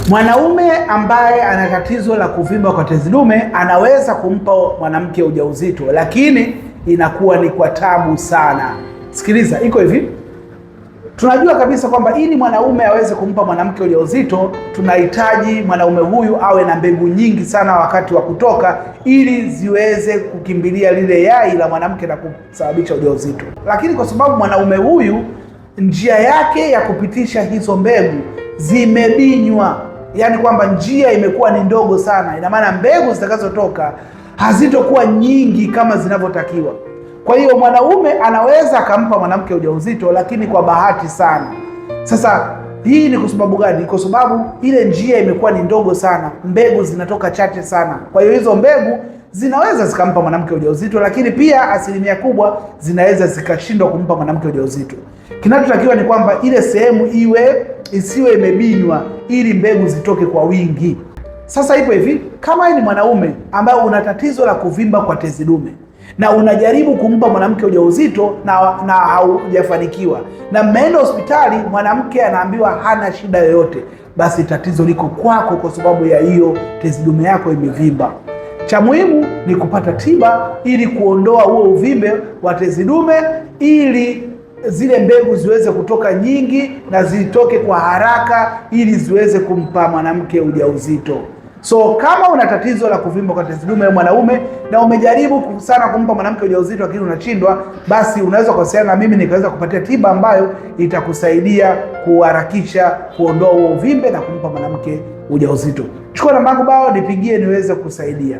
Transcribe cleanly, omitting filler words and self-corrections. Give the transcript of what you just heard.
Mwanaume ambaye ana tatizo la kuvimba kwa tezi dume anaweza kumpa mwanamke ujauzito, lakini inakuwa ni kwa tabu sana. Sikiliza, iko hivi. Tunajua kabisa kwamba ili mwanaume aweze kumpa mwanamke ujauzito, tunahitaji mwanaume huyu awe na mbegu nyingi sana wakati wa kutoka, ili ziweze kukimbilia lile yai la mwanamke na kusababisha ujauzito. Lakini kwa sababu mwanaume huyu njia yake ya kupitisha hizo mbegu zimebinywa, yaani kwamba njia imekuwa ni ndogo sana, ina maana mbegu zitakazotoka hazitokuwa nyingi kama zinavyotakiwa. Kwa hiyo mwanaume anaweza akampa mwanamke ujauzito, lakini kwa bahati sana. Sasa hii ni kwa sababu gani? Kwa sababu ile njia imekuwa ni ndogo sana, mbegu zinatoka chache sana. Kwa hiyo hizo mbegu zinaweza zikampa mwanamke ujauzito, lakini pia asilimia kubwa zinaweza zikashindwa kumpa mwanamke ujauzito. Kinachotakiwa ni kwamba ile sehemu isiwe imebinywa, ili mbegu zitoke kwa wingi. Sasa ipo hivi, kama ni mwanaume ambaye una tatizo la kuvimba kwa tezi dume na unajaribu kumpa mwanamke ujauzito na haujafanikiwa, na mmeenda hospitali, mwanamke anaambiwa hana shida yoyote, basi tatizo liko kwako, kwa sababu ya hiyo tezi dume yako imevimba. Cha muhimu ni kupata tiba ili kuondoa huo uvimbe wa tezi dume, ili zile mbegu ziweze kutoka nyingi na zitoke kwa haraka, ili ziweze kumpa mwanamke ujauzito. So kama una tatizo la kuvimba kwa tezi dume mwanaume na umejaribu sana kumpa mwanamke ujauzito lakini unashindwa, basi unaweza kuwasiliana na mimi nikaweza kupatia tiba ambayo itakusaidia kuharakisha kuondoa huo uvimbe na kumpa mwanamke ujauzito. Chukua namba yangu bao, nipigie niweze kusaidia.